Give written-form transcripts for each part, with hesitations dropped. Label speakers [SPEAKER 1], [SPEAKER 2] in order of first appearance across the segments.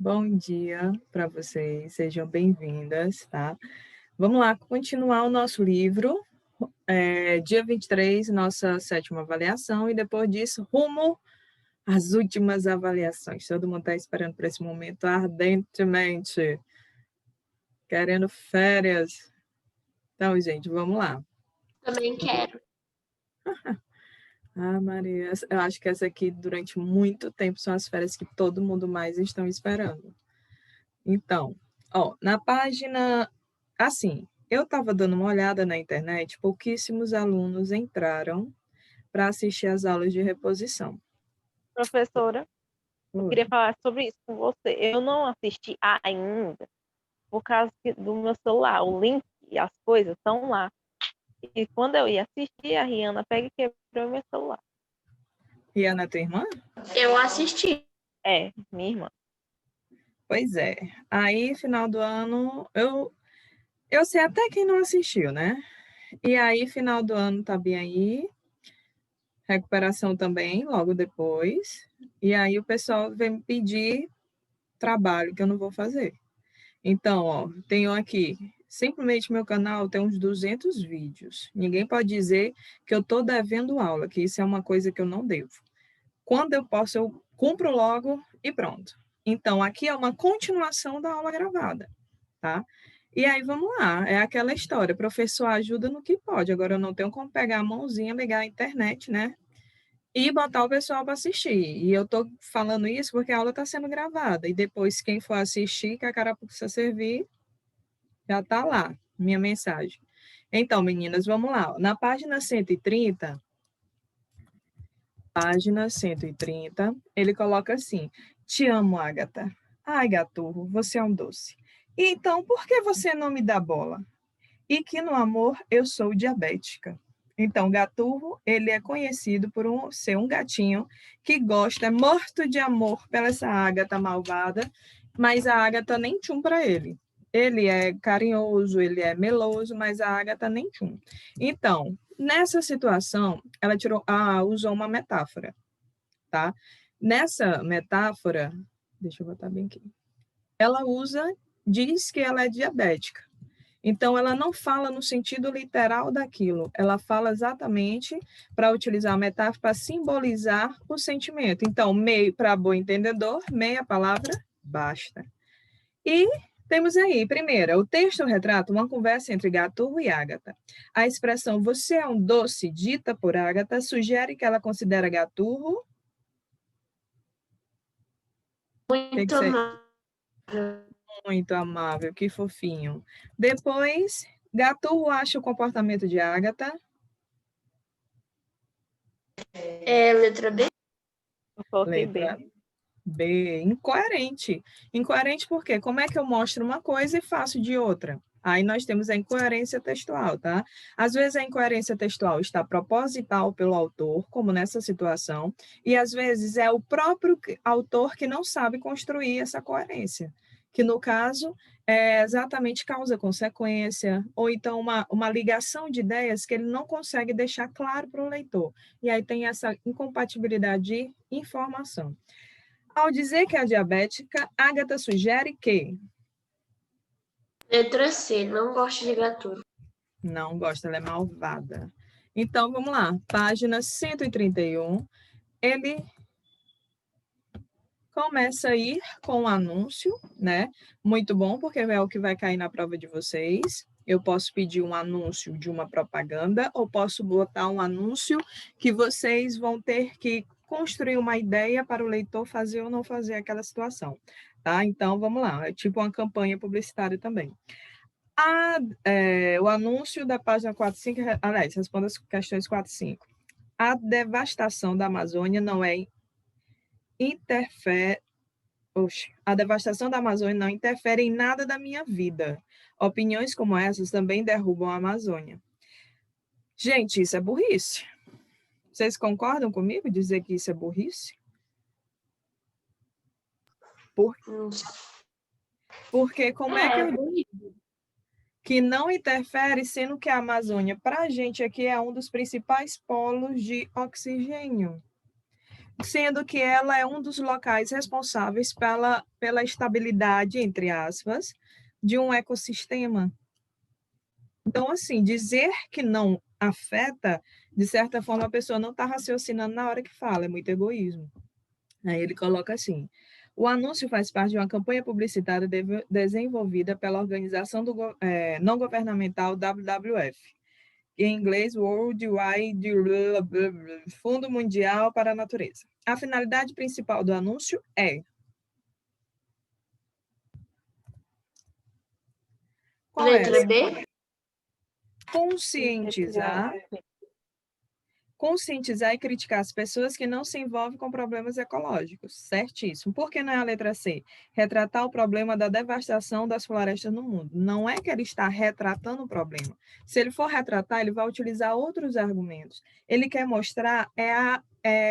[SPEAKER 1] Bom dia para vocês, sejam bem-vindas, tá? Vamos lá, continuar o nosso livro, dia 23, nossa sétima avaliação, e depois disso, rumo às últimas avaliações. Todo mundo está esperando por esse momento ardentemente, querendo férias. Então, gente, vamos lá.
[SPEAKER 2] Também quero.
[SPEAKER 1] Ah, Maria, eu acho que essa aqui, durante muito tempo, são as férias que todo mundo mais estão esperando. Então, ó, na página, assim, eu estava dando uma olhada na internet, pouquíssimos alunos entraram para assistir às aulas de reposição.
[SPEAKER 2] Professora, eu
[SPEAKER 1] Oi.
[SPEAKER 2] queria falar sobre isso com você. Eu não assisti ainda por causa do meu celular. O link e as coisas estão lá. E quando eu ia assistir, a Rihanna pega e quebrou meu celular.
[SPEAKER 1] E a tua irmã?
[SPEAKER 2] Eu assisti. É, minha irmã.
[SPEAKER 1] Pois é. Aí, final do ano, eu sei até quem não assistiu, né? E aí, final do ano tá bem aí, recuperação também, logo depois. E aí o pessoal vem me pedir trabalho que eu não vou fazer. Então, ó, tenho aqui, simplesmente meu canal tem uns 200 vídeos. Ninguém pode dizer que eu estou devendo aula, que isso é uma coisa que eu não devo. Quando eu posso, eu cumpro logo e pronto. Então, aqui é uma continuação da aula gravada, tá? E aí, vamos lá, é aquela história, professor ajuda no que pode. Agora, eu não tenho como pegar a mãozinha, ligar a internet, né? E botar o pessoal para assistir. E eu estou falando isso porque a aula está sendo gravada. E depois, quem for assistir, que a carapuça servir, já está lá, minha mensagem. Então, meninas, vamos lá. Na página 130, ele coloca assim: Te amo, Agatha. Ai, gaturro, você é um doce. Então, por que você não me dá bola? E que no amor eu sou diabética. Então, gaturro, ele é conhecido por ser um gatinho que gosta, é morto de amor pela essa Ágata malvada, mas a Ágata nem tchum para ele. Ele é carinhoso, ele é meloso, mas a Ágata nem tchum. Então, nessa situação, ela usou uma metáfora, tá? Nessa metáfora, deixa eu botar bem aqui. Ela diz que ela é diabética. Então, ela não fala no sentido literal daquilo, ela fala exatamente para utilizar a metáfora para simbolizar o sentimento. Então, meio, para bom entendedor, meia palavra basta. E temos aí, primeira, o texto retrata uma conversa entre Gaturro e Ágata. A expressão você é um doce, dita por Ágata, sugere que ela considera Gaturro. O que
[SPEAKER 2] Muito
[SPEAKER 1] você
[SPEAKER 2] amável.
[SPEAKER 1] Muito amável, que fofinho. Depois, Gaturro acha o comportamento de Ágata.
[SPEAKER 2] É letra B? Eu coloquei
[SPEAKER 1] Letra
[SPEAKER 2] B.
[SPEAKER 1] B, incoerente. Incoerente por quê? Como é que eu mostro uma coisa e faço de outra? Aí nós temos a incoerência textual, tá? Às vezes a incoerência textual está proposital pelo autor, como nessa situação, e às vezes é o próprio autor que não sabe construir essa coerência, que no caso é exatamente causa-consequência, ou então uma ligação de ideias que ele não consegue deixar claro para o leitor. E aí tem essa incompatibilidade de informação. Ao dizer que é diabética, Agatha sugere que
[SPEAKER 2] Letra C, não gosto de gato.
[SPEAKER 1] não gosta, ela é malvada. Então, vamos lá, página 131, ele começa a ir com o anúncio, né? Muito bom, porque é o que vai cair na prova de vocês. Eu posso pedir um anúncio de uma propaganda, ou posso botar um anúncio que vocês vão ter que construir uma ideia para o leitor fazer ou não fazer aquela situação. Tá? Então, vamos lá, é tipo uma campanha publicitária também. O anúncio da página 45, aliás, responda as questões 4 e 5. A devastação da Amazônia não é interfere. Oxe, a devastação da Amazônia não interfere em nada da minha vida. Opiniões como essas também derrubam a Amazônia. Gente, isso é burrice. Vocês concordam comigo dizer que isso é burrice? Por, porque como é que eu
[SPEAKER 2] bonito.
[SPEAKER 1] que não interfere, sendo que a Amazônia, para a gente aqui, é um dos principais polos de oxigênio. sendo que ela é um dos locais responsáveis pela estabilidade, entre aspas, de um ecossistema. Então, assim, dizer que não afeta, de certa forma, a pessoa não está raciocinando na hora que fala, é muito egoísmo. Aí ele coloca assim: o anúncio faz parte de uma campanha publicitária desenvolvida pela organização não governamental WWF, em inglês World Wide Fundo Mundial para a Natureza. A finalidade principal do anúncio é... Qual é?
[SPEAKER 3] Letra B?
[SPEAKER 1] Conscientizar e criticar as pessoas que não se envolvem com problemas ecológicos. Certíssimo. Por que não é a letra C? Retratar o problema da devastação das florestas no mundo. Não é que ele está retratando o problema. Se ele for retratar, ele vai utilizar outros argumentos. Ele quer mostrar,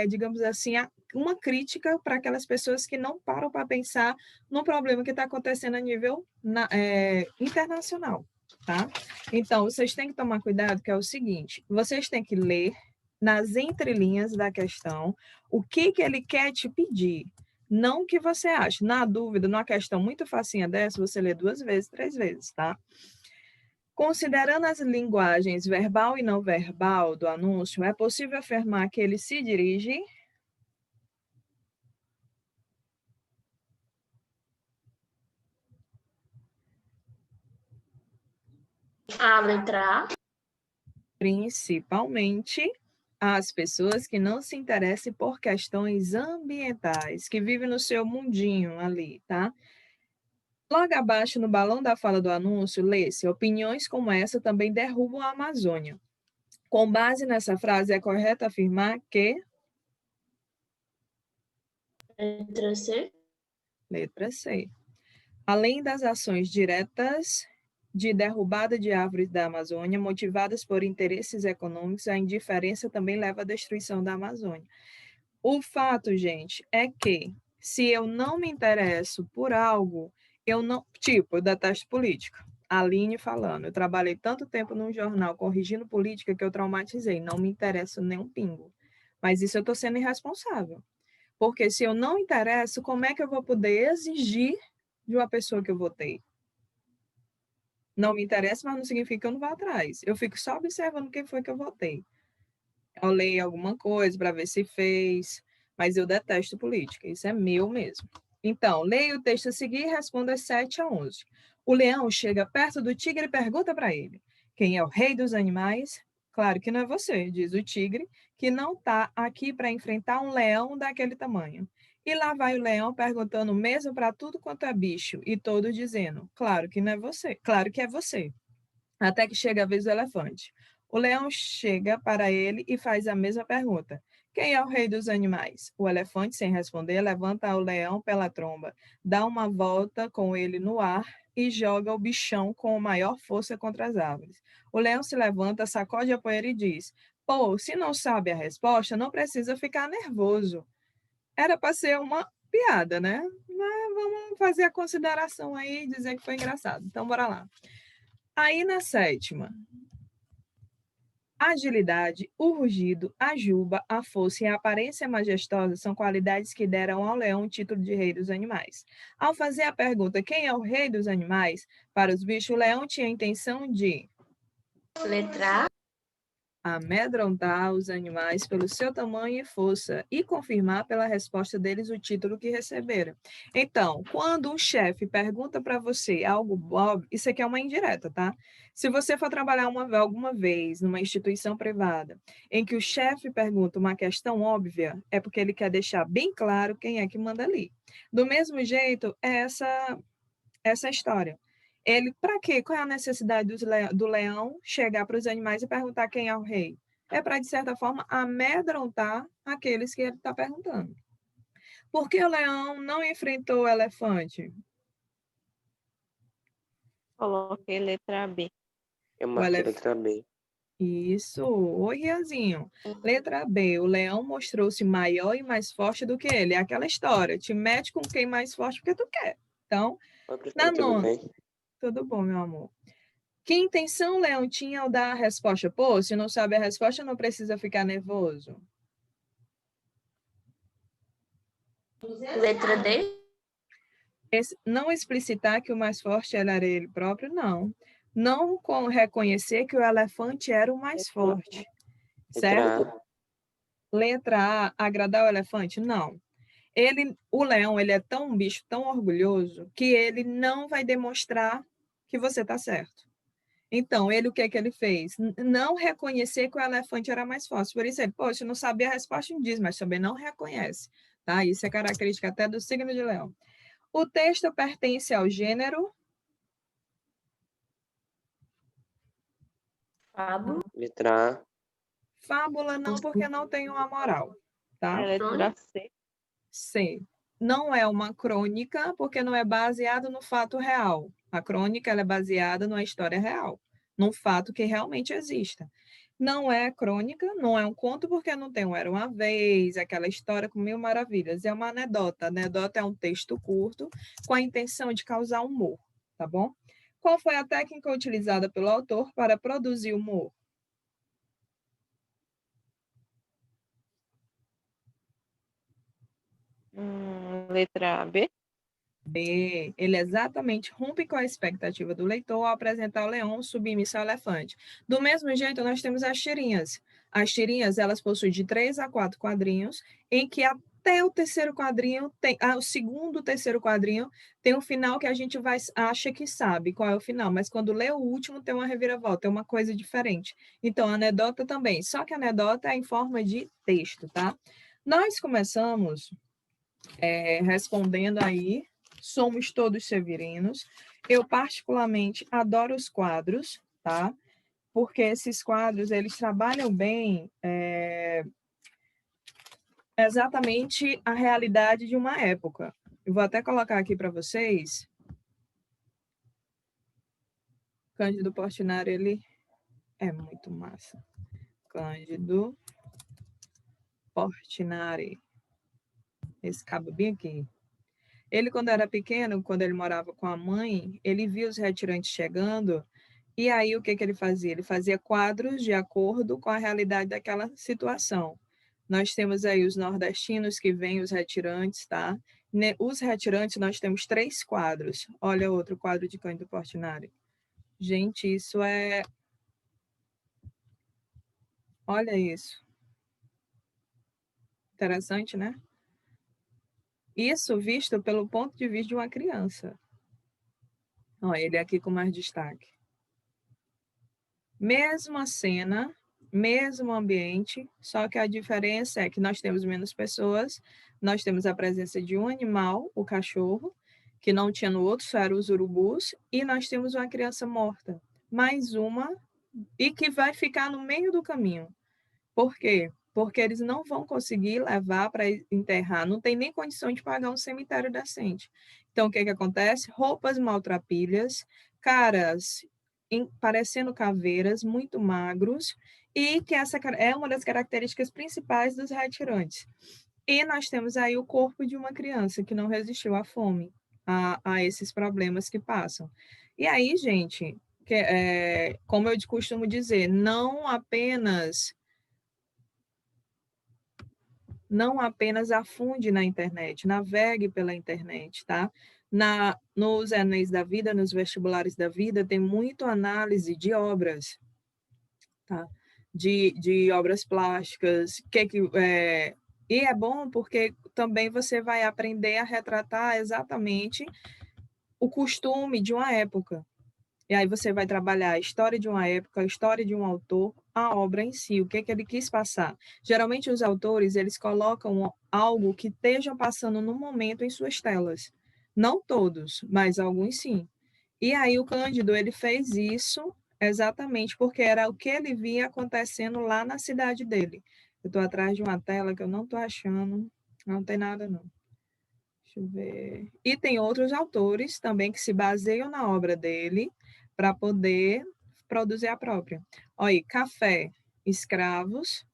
[SPEAKER 1] digamos assim, uma crítica para aquelas pessoas que não param para pensar no problema que está acontecendo a nível internacional. Tá? Então, vocês têm que tomar cuidado, que é o seguinte: vocês têm que ler nas entrelinhas da questão o que ele quer te pedir. Não o que você acha. Na dúvida, numa questão muito facinha dessa, você lê 2 vezes, 3 vezes, tá? Considerando as linguagens verbal e não verbal do anúncio, é possível afirmar que ele se dirige...
[SPEAKER 3] A letra A.
[SPEAKER 1] Principalmente as pessoas que não se interessem por questões ambientais, que vivem no seu mundinho ali, tá? Logo abaixo, no balão da fala do anúncio, lê-se: opiniões como essa também derrubam a Amazônia. Com base nessa frase, é correto afirmar que...
[SPEAKER 3] Letra C.
[SPEAKER 1] Letra C. Além das ações diretas de derrubada de árvores da Amazônia, motivadas por interesses econômicos, a indiferença também leva à destruição da Amazônia. O fato, gente, é que se eu não me interesso por algo, eu não... Tipo, eu detesto política. A Aline falando, eu trabalhei tanto tempo num jornal corrigindo política que eu traumatizei, não me interesso nem um pingo. Mas isso eu estou sendo irresponsável. Porque se eu não interesso, como é que eu vou poder exigir de uma pessoa que eu votei? Não me interessa, mas não significa que eu não vá atrás. Eu fico só observando quem foi que eu votei. Eu leio alguma coisa para ver se fez, mas eu detesto política, isso é meu mesmo. Então, leia o texto a seguir e responda as 7 a 11. O leão chega perto do tigre e pergunta para ele: quem é o rei dos animais? Claro que não é você, diz o tigre, que não está aqui para enfrentar um leão daquele tamanho. E lá vai o leão perguntando o mesmo para tudo quanto é bicho, e todos dizendo: claro que não é você, claro que é você. Até que chega a vez do elefante. O leão chega para ele e faz a mesma pergunta: quem é o rei dos animais? O elefante, sem responder, levanta o leão pela tromba, dá uma volta com ele no ar e joga o bichão com maior força contra as árvores. O leão se levanta, sacode a poeira e diz: pô, se não sabe a resposta, não precisa ficar nervoso. Era para ser uma piada, né? Mas vamos fazer a consideração aí e dizer que foi engraçado. Então, bora lá. Aí na 7ª, a agilidade, o rugido, a juba, a força e a aparência majestosa são qualidades que deram ao leão o título de rei dos animais. Ao fazer a pergunta quem é o rei dos animais, para os bichos, o leão tinha a intenção de...
[SPEAKER 3] Letra A.
[SPEAKER 1] Amedrontar os animais pelo seu tamanho e força e confirmar pela resposta deles o título que receberam. Então, quando um chefe pergunta para você algo óbvio, isso aqui é uma indireta, tá? Se você for trabalhar alguma vez numa instituição privada em que o chefe pergunta uma questão óbvia, é porque ele quer deixar bem claro quem é que manda ali. Do mesmo jeito, é essa história. Ele, para quê? Qual é a necessidade do leão chegar para os animais e perguntar quem é o rei? É para, de certa forma, amedrontar aqueles que ele está perguntando. Por que o leão não enfrentou o elefante?
[SPEAKER 2] Coloquei letra B.
[SPEAKER 4] Eu marquei letra B.
[SPEAKER 1] Isso, oi, Ianzinho. Letra B, o leão mostrou-se maior e mais forte do que ele. É aquela história, te mete com quem mais forte porque tu quer. Então,
[SPEAKER 4] Oi, professor,
[SPEAKER 1] na
[SPEAKER 4] tudo
[SPEAKER 1] 9ª,
[SPEAKER 4] bem?
[SPEAKER 1] tudo bom, meu amor. Que intenção o leão tinha ao dar a resposta? Pô, se não sabe a resposta, não precisa ficar nervoso.
[SPEAKER 3] Letra D.
[SPEAKER 1] Não explicitar que o mais forte era ele próprio, não. Não reconhecer que o elefante era o mais forte, certo?
[SPEAKER 4] Letra A.
[SPEAKER 1] Letra A, agradar o elefante? Não. O leão, ele é um bicho tão orgulhoso que ele não vai demonstrar que você está certo. Então, o que é que ele fez? Não reconhecer que o elefante era mais forte. Por isso ele, poxa, não sabia a resposta, não diz, mas também não reconhece. Tá? Isso é característica até do signo de leão. O texto pertence ao gênero
[SPEAKER 3] Fábula.
[SPEAKER 4] Letra A.
[SPEAKER 1] fábula, não, porque não tem uma moral. Tá?
[SPEAKER 2] Letra C.
[SPEAKER 1] C. Não é uma crônica, porque não é baseado no fato real. A crônica ela é baseada numa história real, num fato que realmente exista. Não é crônica, não é um conto, porque não tem um Era Uma Vez, aquela história com mil maravilhas. É uma anedota. Anedota é um texto curto com a intenção de causar humor, tá bom? Qual foi a técnica utilizada pelo autor para produzir humor?
[SPEAKER 2] Letra B.
[SPEAKER 1] B. Ele exatamente rompe com a expectativa do leitor ao apresentar o leão submisso ao elefante. Do mesmo jeito, nós temos as tirinhas. As tirinhas, elas possuem de 3 a 4 quadrinhos, em que até o terceiro quadrinho, o segundo, terceiro quadrinho, tem um final que a gente acha que sabe qual é o final, mas quando lê o último, tem uma reviravolta, tem uma coisa diferente. Então, a anedota também, só que a anedota é em forma de texto, tá? Nós começamos respondendo aí, somos todos severinos. Eu, particularmente, adoro os quadros, tá? Porque esses quadros, eles trabalham bem exatamente a realidade de uma época. Eu vou até colocar aqui para vocês. Cândido Portinari, ele é muito massa. Cândido Portinari. Esse cabo bem aqui. Ele, quando era pequeno, quando ele morava com a mãe, ele via os retirantes chegando, e aí o que que ele fazia? Ele fazia quadros de acordo com a realidade daquela situação. Nós temos aí os nordestinos que vêm, os retirantes, tá? Os retirantes, nós temos 3 quadros. Olha outro quadro de Cândido Portinari. Gente, isso é... Olha isso. Interessante, né? Isso visto pelo ponto de vista de uma criança. Olha, ele aqui com mais destaque. Mesma cena, mesmo ambiente, só que a diferença é que nós temos menos pessoas, nós temos a presença de um animal, o cachorro, que não tinha no outro, só eram os urubus, e nós temos uma criança morta, mais uma, e que vai ficar no meio do caminho. Por quê? Porque eles não vão conseguir levar para enterrar, não tem nem condição de pagar um cemitério decente. Então, o que que acontece? Roupas maltrapilhas, caras parecendo caveiras, muito magros, e que essa é uma das características principais dos retirantes. E nós temos aí o corpo de uma criança que não resistiu à fome, a esses problemas que passam. E aí, gente, como eu costumo dizer, não apenas afunde na internet, navegue pela internet, tá? Nos Enéis da Vida, nos vestibulares da vida, tem muito análise de obras, tá? De obras plásticas, e é bom porque também você vai aprender a retratar exatamente o costume de uma época. E aí você vai trabalhar a história de uma época, a história de um autor, a obra em si, o que é que ele quis passar. Geralmente os autores, eles colocam algo que estejam passando no momento em suas telas. Não todos, mas alguns sim. E aí o Cândido, ele fez isso exatamente porque era o que ele via acontecendo lá na cidade dele. Eu estou atrás de uma tela que eu não estou achando, não tem nada não. Deixa eu ver. E tem outros autores também que se baseiam na obra dele para poder produzir a própria. Olha aí, café, escravos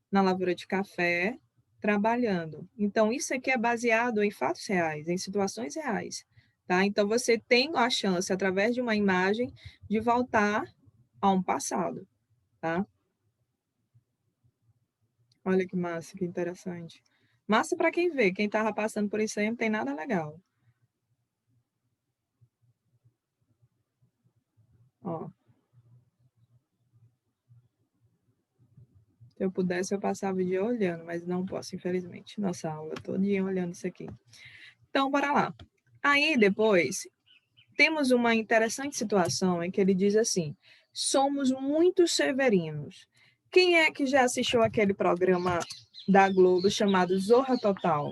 [SPEAKER 1] na lavoura de café, trabalhando. Então, isso aqui é baseado em fatos reais, em situações reais. Tá? Então, você tem a chance, através de uma imagem, de voltar a um passado. Tá? Olha que massa, que interessante. Massa para quem vê. Quem tava passando por isso aí não tem nada legal. Ó. Se eu pudesse, eu passava o dia olhando, mas não posso, infelizmente. Nossa aula todinha olhando isso aqui. Então, bora lá. Aí, depois, temos uma interessante situação em que ele diz assim: somos muito severinos. Quem é que já assistiu aquele programa da Globo chamado Zorra Total?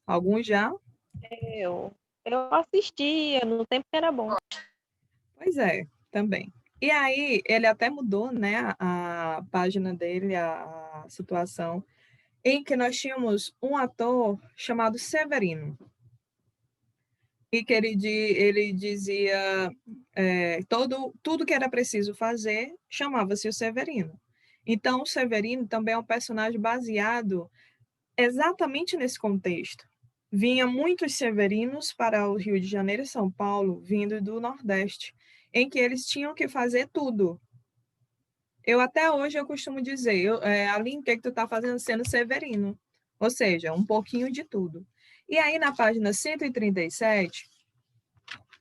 [SPEAKER 1] Alguns já?
[SPEAKER 2] Eu, eu assistia no tempo que era bom.
[SPEAKER 1] Pois é, também. E aí, ele até mudou, né, a página dele, a situação, em que nós tínhamos um ator chamado Severino. E que ele dizia tudo que era preciso fazer chamava-se o Severino. Então, o Severino também é um personagem baseado exatamente nesse contexto. Vinha muitos severinos para o Rio de Janeiro e São Paulo, vindo do Nordeste, em que eles tinham que fazer tudo. Até hoje eu costumo dizer, Aline, o que tu está fazendo sendo severino? Ou seja, um pouquinho de tudo. E aí, na página 137,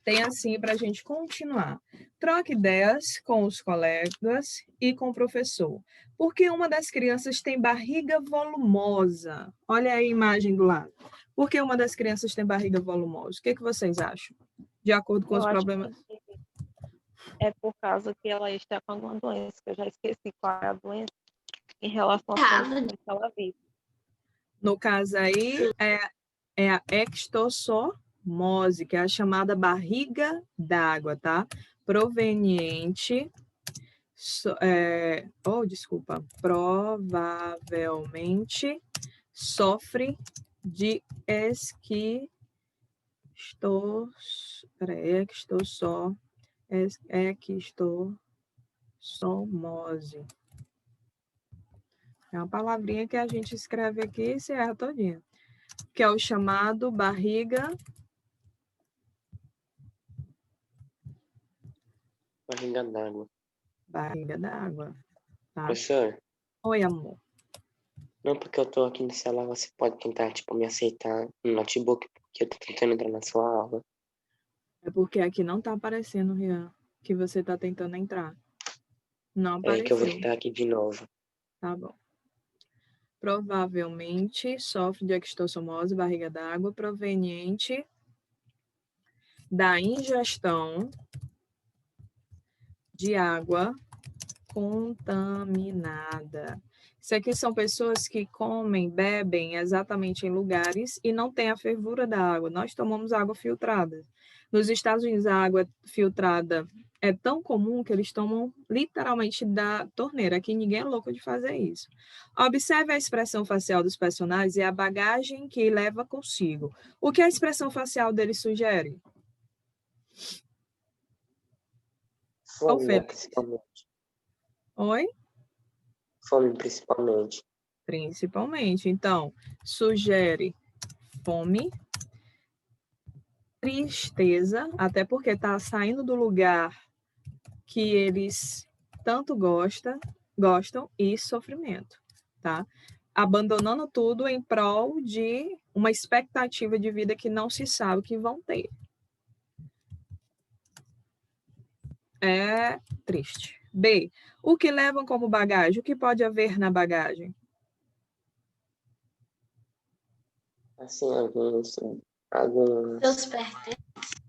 [SPEAKER 1] tem assim para a gente continuar. Troque ideias com os colegas e com o professor. Porque uma das crianças tem barriga volumosa. Olha aí a imagem do lado. Por que uma das crianças tem barriga volumosa? O que vocês acham? De acordo com
[SPEAKER 2] Eu
[SPEAKER 1] os
[SPEAKER 2] acho
[SPEAKER 1] problemas.
[SPEAKER 2] que é por causa que ela está com alguma doença, que eu já esqueci qual é a doença, em relação às condições que ela vive.
[SPEAKER 1] No caso aí, é a extossomose, que é a chamada barriga d'água, tá? Proveniente, provavelmente sofre de extossomose. É uma palavrinha que a gente escreve aqui e se erra todinha. Que é o chamado barriga
[SPEAKER 4] d'água.
[SPEAKER 1] Barriga d'água. Tá?
[SPEAKER 4] Professor,
[SPEAKER 1] Oi, amor.
[SPEAKER 4] não porque eu tô aqui no celular, você pode tentar, tipo, me aceitar no notebook, porque eu tô tentando entrar na sua aula.
[SPEAKER 1] É porque aqui não tá aparecendo, Rian, que você tá tentando entrar. Não
[SPEAKER 4] É aí que eu vou
[SPEAKER 1] apareceu.
[SPEAKER 4] tentar aqui de novo.
[SPEAKER 1] Tá bom. Provavelmente sofre de extossomose, barriga d'água, proveniente da ingestão de água contaminada. Isso aqui são pessoas que comem, bebem exatamente em lugares e não tem a fervura da água. Nós tomamos água filtrada. Nos Estados Unidos, a água filtrada é tão comum que eles tomam literalmente da torneira. Aqui ninguém é louco de fazer isso. Observe a expressão facial dos personagens e a bagagem que leva consigo. O que a expressão facial deles sugere?
[SPEAKER 4] Fome, né,
[SPEAKER 1] Feliz.
[SPEAKER 4] principalmente.
[SPEAKER 1] Oi?
[SPEAKER 4] Fome, principalmente.
[SPEAKER 1] Principalmente. Então, sugere fome, tristeza, até porque está saindo do lugar que eles tanto gostam, e sofrimento, tá? Abandonando tudo em prol de uma expectativa de vida que não se sabe que vão ter. É triste. B. O que levam como bagagem? O que pode haver na bagagem?
[SPEAKER 4] Assim, alguns
[SPEAKER 3] Seus pertences.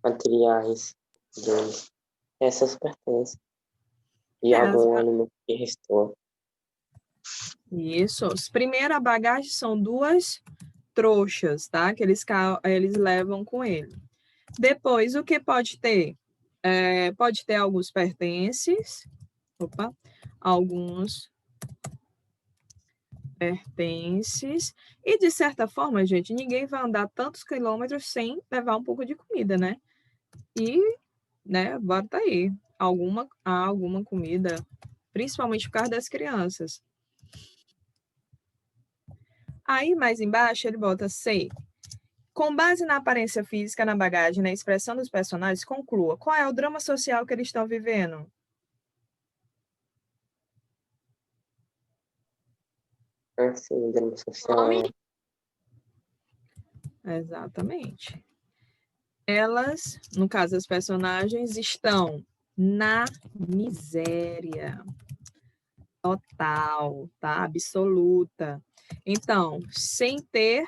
[SPEAKER 4] materiais deles. Essas pertences. E algum alimento que restou.
[SPEAKER 1] Isso. Primeiro, a bagagem são duas trouxas, tá? Que eles levam com ele. Depois, o que pode ter? Pode ter alguns pertences. Alguns pertences. E, de certa forma, gente, ninguém vai andar tantos quilômetros sem levar um pouco de comida, né? E, né, bota aí. Alguma comida, principalmente por causa das crianças. Aí, mais embaixo, ele bota C. Com base na aparência física, na bagagem, na expressão dos personagens, conclua. Qual é o drama social que eles estão vivendo?
[SPEAKER 4] Assim, drama social.
[SPEAKER 1] Exatamente. Elas, no caso as personagens, estão na miséria total, tá? Absoluta. Então, sem ter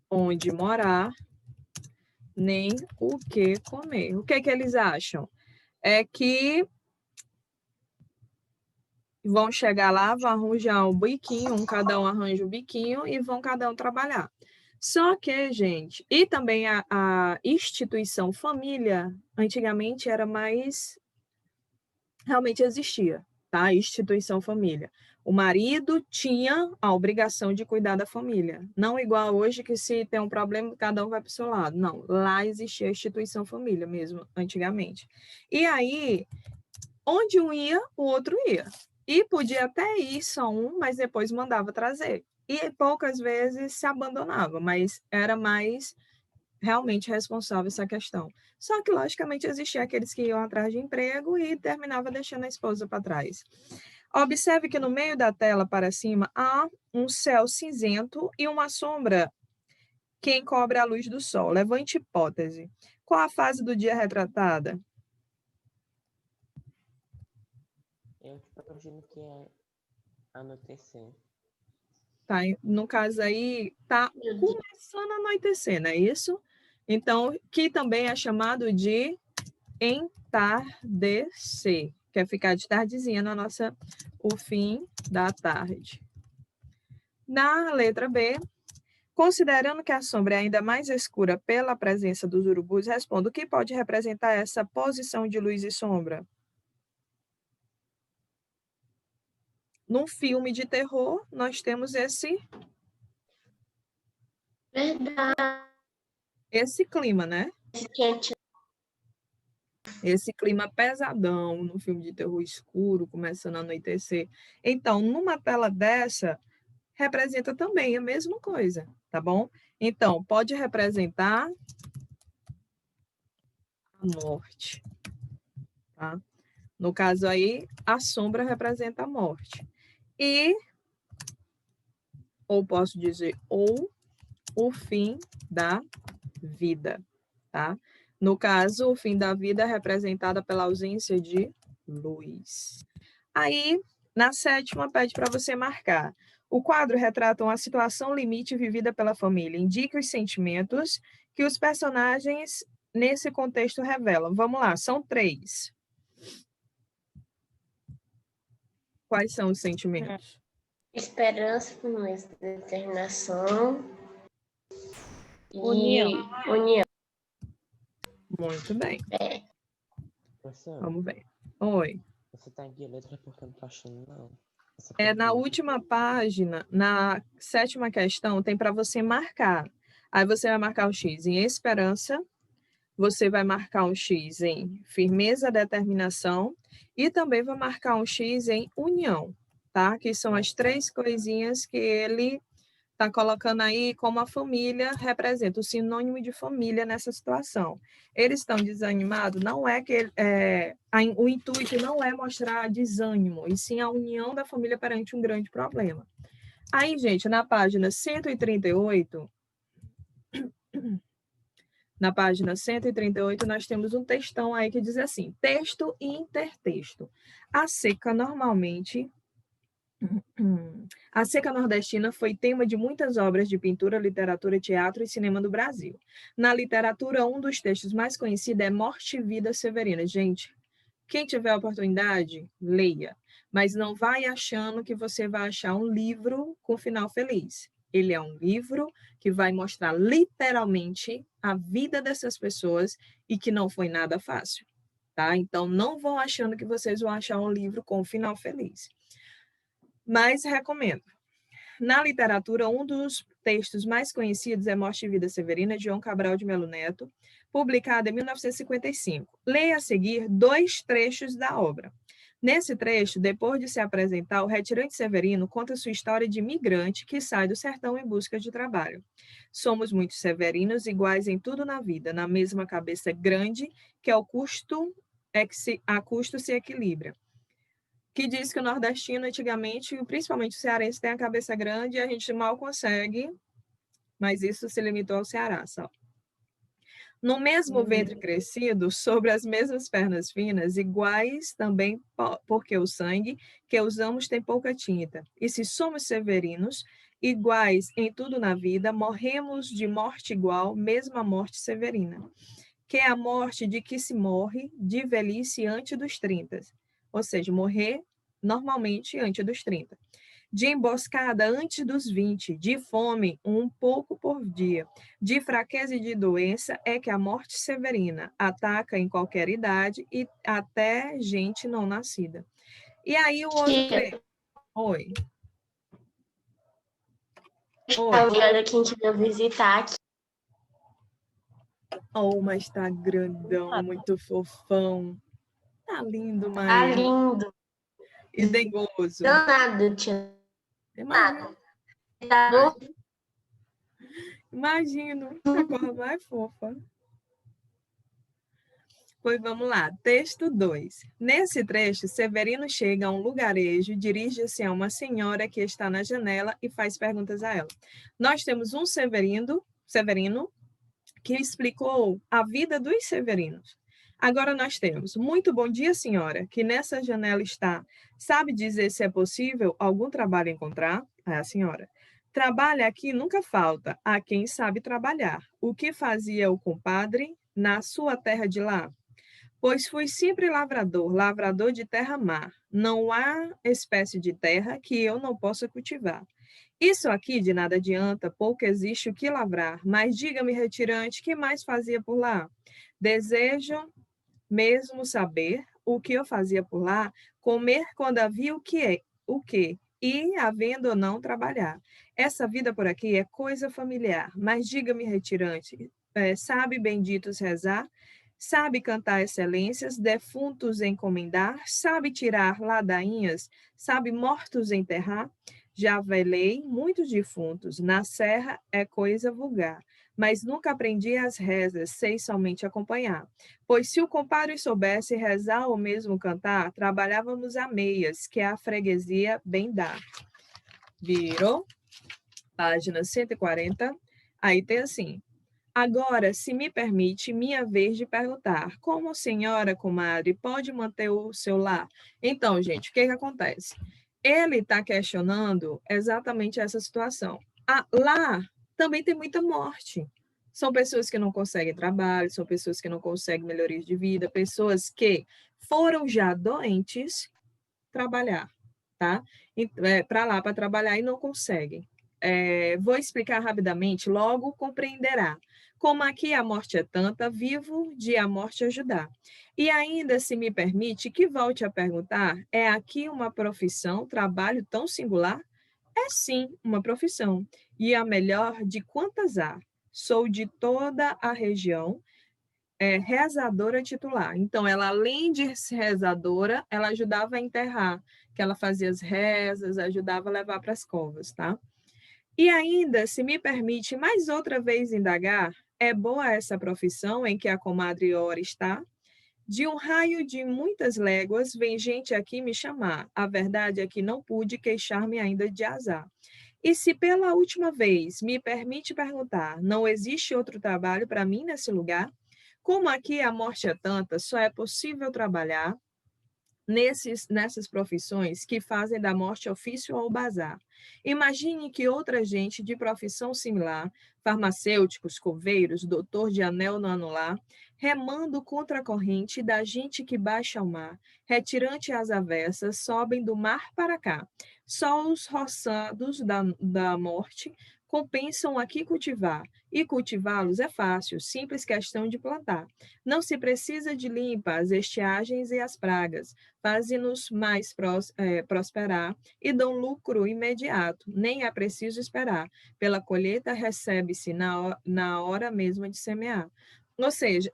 [SPEAKER 1] onde morar, nem o que comer. O que é que eles acham? É que vão chegar lá, vão arranjar um biquinho, cada um arranja um biquinho e vão cada um trabalhar. Só que, gente, e também a instituição família, antigamente era mais, realmente existia, tá? A instituição família. O marido tinha a obrigação de cuidar da família. Não igual hoje, que se tem um problema, cada um vai para o seu lado. Não, lá existia a instituição família mesmo, antigamente. E aí, onde um ia, o outro ia. E podia até ir só um, mas depois mandava trazer. E poucas vezes se abandonava, mas era mais realmente responsável essa questão. Só que, logicamente, existia aqueles que iam atrás de emprego e terminava deixando a esposa para trás. Observe que no meio da tela para cima há um céu cinzento e uma sombra que encobre a luz do sol. Levante hipótese. Qual a fase do dia retratada?
[SPEAKER 4] Eu imagino que é anoitecer.
[SPEAKER 1] Tá? No caso aí, tá começando a anoitecer, não é isso? Então, que também é chamado de entardecer, que é ficar de tardezinha na nossa, o fim da tarde. Na letra B, considerando que a sombra é ainda mais escura pela presença dos urubus, responda o que pode representar essa posição de luz e sombra. Num filme de terror, nós temos
[SPEAKER 3] Verdade.
[SPEAKER 1] esse clima, né?
[SPEAKER 3] Quente.
[SPEAKER 1] Esse clima pesadão no filme de terror escuro, começando a anoitecer. Então, numa tela dessa, representa também a mesma coisa, tá bom? Então, pode representar a morte, tá? No caso aí, a sombra representa a morte. E, ou posso dizer, ou o fim da vida, tá? No caso, o fim da vida é representada pela ausência de luz. Aí, na sétima, pede para você marcar. O quadro retrata uma situação limite vivida pela família. Indique os sentimentos que os personagens nesse contexto revelam. Vamos lá, são 3. Quais são os sentimentos?
[SPEAKER 3] Esperança, determinação
[SPEAKER 2] União.
[SPEAKER 3] e união.
[SPEAKER 1] Muito bem.
[SPEAKER 4] Professor,
[SPEAKER 1] Vamos ver. Oi.
[SPEAKER 4] você tá aqui a letra porque eu não tô achando, não.
[SPEAKER 1] Na última página, na sétima questão, tem para você marcar. Aí você vai marcar o X em esperança, você vai marcar um X em firmeza, determinação e também vai marcar um X em união, tá? Que são as 3 coisinhas que ele está colocando aí como a família representa, o sinônimo de família nessa situação. Eles estão desanimados, não é que o intuito não é mostrar desânimo, e sim a união da família perante um grande problema. Aí, gente, na página 138, nós temos um textão aí que diz assim, texto e intertexto. A seca normalmente... A seca nordestina foi tema de muitas obras de pintura, literatura, teatro e cinema do Brasil. Na literatura, um dos textos mais conhecidos é Morte e Vida Severina. Gente, quem tiver a oportunidade, leia. Mas não vai achando que você vai achar um livro com final feliz. Ele é um livro que vai mostrar literalmente a vida dessas pessoas e que não foi nada fácil, tá? Então, não vão achando que vocês vão achar um livro com final feliz. Mas recomendo. Na literatura, um dos textos mais conhecidos é Morte e Vida Severina, de João Cabral de Melo Neto, publicado em 1955. Leia a seguir 2 trechos da obra. Nesse trecho, depois de se apresentar, o retirante Severino conta sua história de migrante que sai do sertão em busca de trabalho. Somos muitos severinos, iguais em tudo na vida, na mesma cabeça grande, que a custo se equilibra. que diz que o nordestino, antigamente, principalmente o cearense, tem a cabeça grande e a gente mal consegue, mas isso se limitou ao Ceará só. No mesmo ventre crescido, sobre as mesmas pernas finas, iguais também porque o sangue que usamos tem pouca tinta. E se somos severinos, iguais em tudo na vida, morremos de morte igual, mesma morte severina, que é a morte de que se morre de velhice antes dos 30, ou seja, morrer normalmente antes dos 30. De emboscada antes dos 20, de fome um pouco por dia, de fraqueza e de doença é que a morte severina ataca em qualquer idade e até gente não nascida. E aí o outro trecho.
[SPEAKER 3] Tia,
[SPEAKER 1] Oi.
[SPEAKER 3] olha quem te veio visitar aqui.
[SPEAKER 1] Oh, mas tá grandão, muito fofão. Tá lindo,
[SPEAKER 3] Tá
[SPEAKER 1] Maia.
[SPEAKER 3] lindo.
[SPEAKER 1] E dengoso.
[SPEAKER 3] Danado, tia.
[SPEAKER 1] Imagina.
[SPEAKER 3] Tá
[SPEAKER 1] Imagino. A cor mais fofa. Pois vamos lá, texto 2. Nesse trecho, Severino chega a um lugarejo, dirige-se a uma senhora que está na janela e faz perguntas a ela. Nós temos um Severino que explicou a vida dos severinos. Agora nós temos, muito bom dia, senhora, que nessa janela está. Sabe dizer se é possível algum trabalho encontrar? É a senhora. Trabalho aqui nunca falta, a quem sabe trabalhar. O que fazia o compadre na sua terra de lá? Pois fui sempre lavrador, lavrador de terra-mar. Não há espécie de terra que eu não possa cultivar. Isso aqui de nada adianta, pouco existe o que lavrar, mas diga-me, retirante, que mais fazia por lá? Desejo mesmo saber o que eu fazia por lá, comer quando havia o que, e, havendo ou não, trabalhar. Essa vida por aqui é coisa familiar, mas diga-me, retirante, sabe benditos rezar? Sabe cantar excelências, defuntos encomendar, sabe tirar ladainhas, sabe mortos enterrar? Já velei muitos defuntos, na serra é coisa vulgar, mas nunca aprendi as rezas, sei somente acompanhar. Pois se o compadre soubesse rezar ou mesmo cantar, trabalhávamos a meias, que a freguesia bem dá. Virou? Página 140. Aí tem assim. Agora, se me permite, minha vez de perguntar, como a senhora, comadre, pode manter o seu lar? Então, gente, o que acontece? Ele está questionando exatamente essa situação. Lá também tem muita morte. São pessoas que não conseguem trabalho, são pessoas que não conseguem melhorias de vida, pessoas que foram já doentes trabalhar, tá? Para lá, para trabalhar e não conseguem. Vou explicar rapidamente, logo compreenderá. Como aqui a morte é tanta, vivo de a morte ajudar. E ainda, se me permite, que volte a perguntar, é aqui uma profissão, trabalho tão singular? É sim, uma profissão, e a melhor de quantas há. Sou de toda a região, rezadora titular. Então, ela, além de ser rezadora, ela ajudava a enterrar, que ela fazia as rezas, ajudava a levar para as covas, tá? E ainda, se me permite mais outra vez indagar, é boa essa profissão em que a comadre Ora está? De um raio de muitas léguas vem gente aqui me chamar. A verdade é que não pude queixar-me ainda de azar. E se pela última vez me permite perguntar, não existe outro trabalho para mim nesse lugar? Como aqui a morte é tanta, só é possível trabalhar nessas profissões que fazem da morte ofício ou bazar. Imagine que outra gente de profissão similar, farmacêuticos, coveiros, doutor de anel no anular, remando contra a corrente da gente que baixa ao mar, retirante as avessas, sobem do mar para cá. Só os roçados da morte compensam aqui cultivar, e cultivá-los é fácil, simples questão de plantar. Não se precisa de limpa as estiagens e as pragas, fazem-nos mais prosperar e dão lucro imediato, nem é preciso esperar. Pela colheita recebe-se na hora mesma de semear. Ou seja,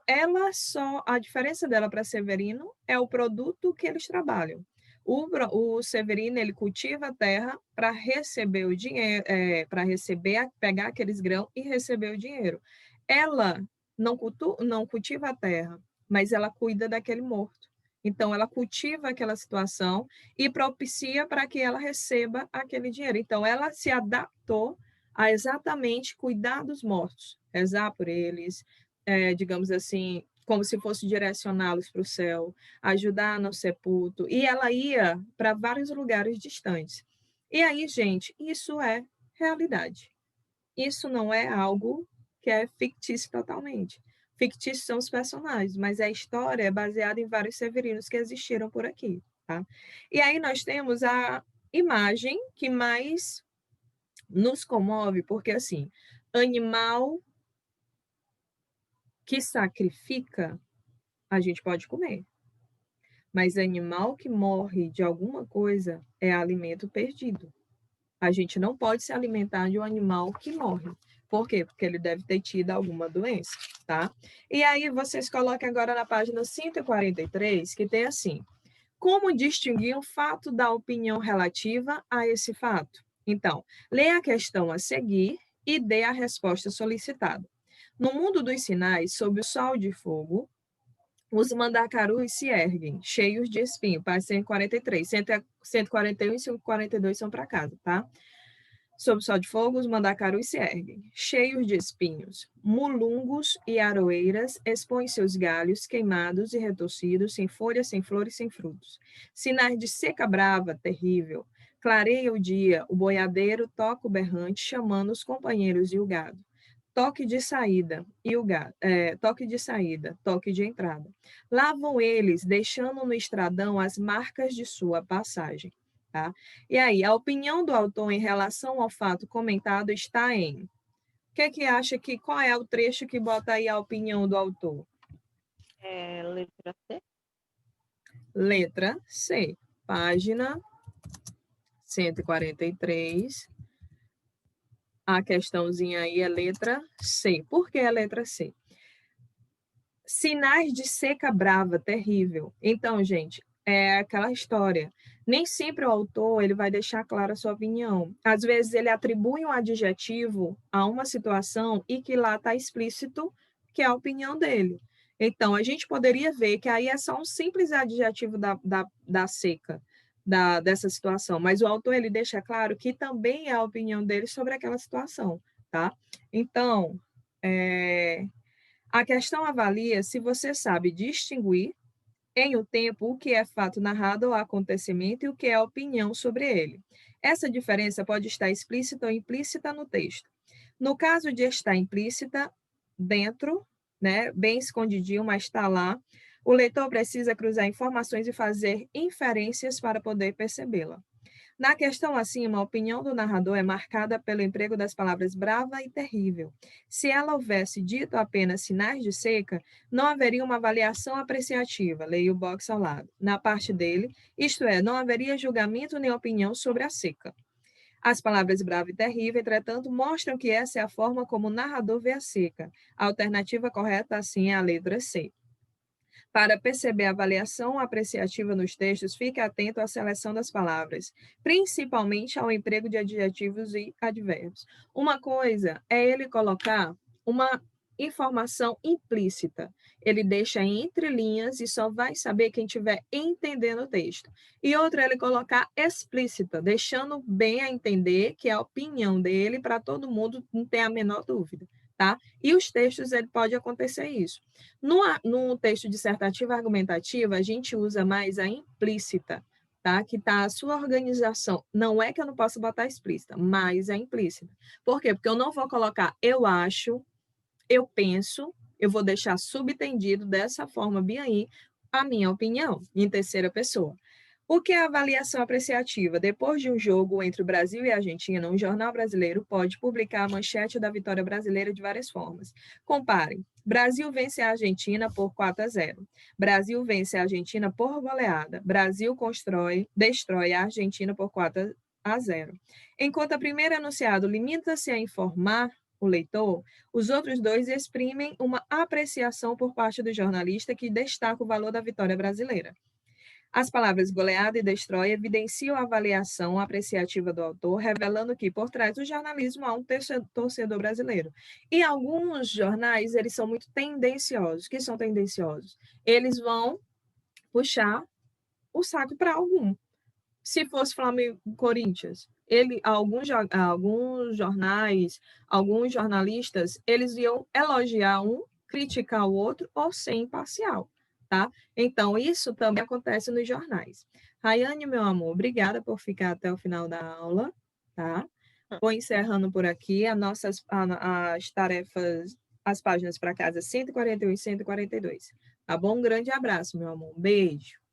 [SPEAKER 1] a diferença dela para Severino é o produto que eles trabalham. O Severino, ele cultiva a terra para receber o dinheiro, pegar aqueles grãos e receber o dinheiro. Ela não cultiva a terra, mas ela cuida daquele morto. Então, ela cultiva aquela situação e propicia para que ela receba aquele dinheiro. Então, ela se adaptou a exatamente cuidar dos mortos, rezar por eles, digamos assim, como se fosse direcioná-los para o céu, ajudar no sepulto. E ela ia para vários lugares distantes. E aí, gente, isso é realidade. Isso não é algo que é fictício totalmente. Fictícios são os personagens, mas a história é baseada em vários severinos que existiram por aqui, tá? E aí nós temos a imagem que mais nos comove, porque assim, animal que sacrifica, a gente pode comer. Mas animal que morre de alguma coisa é alimento perdido. A gente não pode se alimentar de um animal que morre. Por quê? Porque ele deve ter tido alguma doença, tá? E aí vocês coloquem agora na página 143, que tem assim: como distinguir um fato da opinião relativa a esse fato? Então, leia a questão a seguir e dê a resposta solicitada. No mundo dos sinais, sob o sol de fogo, os mandacarus se erguem, cheios de espinho. Página 143. 141 e 142 são para casa, tá? Sob o sol de fogo, os mandacarus se erguem, cheios de espinhos. Mulungos e aroeiras expõem seus galhos queimados e retorcidos, sem folhas, sem flores, sem frutos. Sinais de seca brava, terrível. Clareia o dia, o boiadeiro toca o berrante, chamando os companheiros e o gado. Toque de saída e o gado, toque de saída, toque de entrada. Lá vão eles, deixando no estradão as marcas de sua passagem. Tá? E aí, a opinião do autor em relação ao fato comentado está em... O que acha que... Qual é o trecho que bota aí a opinião do autor?
[SPEAKER 2] Letra C.
[SPEAKER 1] Letra C. Página 143. A questãozinha aí é letra C. Por que a letra C? Sinais de seca brava, terrível. Então, gente, é aquela história. Nem sempre o autor ele vai deixar clara a sua opinião. Às vezes ele atribui um adjetivo a uma situação e que lá está explícito que é a opinião dele. Então, a gente poderia ver que aí é só um simples adjetivo da seca, dessa situação. Mas o autor ele deixa claro que também é a opinião dele sobre aquela situação, tá? Então, a questão avalia se você sabe distinguir em o tempo o que é fato narrado ou acontecimento e o que é opinião sobre ele. Essa diferença pode estar explícita ou implícita no texto. No caso de estar implícita, dentro, né, bem escondidinho, mas está lá, o leitor precisa cruzar informações e fazer inferências para poder percebê-la. Na questão acima, a opinião do narrador é marcada pelo emprego das palavras brava e terrível. Se ela houvesse dito apenas sinais de seca, não haveria uma avaliação apreciativa, leia o box ao lado, na parte dele, isto é, não haveria julgamento nem opinião sobre a seca. As palavras brava e terrível, entretanto, mostram que essa é a forma como o narrador vê a seca. A alternativa correta, assim, é a letra C. Para perceber a avaliação apreciativa nos textos, fique atento à seleção das palavras, principalmente ao emprego de adjetivos e advérbios. Uma coisa é ele colocar uma informação implícita. Ele deixa entre linhas e só vai saber quem estiver entendendo o texto. E outra é ele colocar explícita, deixando bem a entender que é a opinião dele para todo mundo não ter a menor dúvida. Tá? E os textos, ele pode acontecer isso. No texto dissertativo argumentativo, a gente usa mais a implícita, tá? Que está a sua organização. Não é que eu não posso botar explícita, mas é implícita. Por quê? Porque eu não vou colocar eu acho, eu penso, eu vou deixar subentendido dessa forma bem aí a minha opinião, em terceira pessoa. O que é avaliação apreciativa? Depois de um jogo entre o Brasil e a Argentina, um jornal brasileiro pode publicar a manchete da vitória brasileira de várias formas. Comparem. Brasil vence a Argentina por 4-0. Brasil vence a Argentina por goleada. Brasil destrói a Argentina por 4-0. Enquanto a primeira enunciado limita-se a informar o leitor, os outros dois exprimem uma apreciação por parte do jornalista que destaca o valor da vitória brasileira. As palavras goleada e destrói evidenciam a avaliação apreciativa do autor, revelando que, por trás do jornalismo, há um torcedor brasileiro. E alguns jornais, eles são muito tendenciosos. O que são tendenciosos? Eles vão puxar o saco para algum. Se fosse Flamengo e Corinthians, alguns jornais, alguns jornalistas, eles iam elogiar um, criticar o outro ou ser imparcial, tá? Então, isso também acontece nos jornais. Rayane, meu amor, obrigada por ficar até o final da aula, tá? Vou encerrando por aqui as tarefas, as páginas para casa 141 e 142. Tá bom? Um grande abraço, meu amor. Um beijo.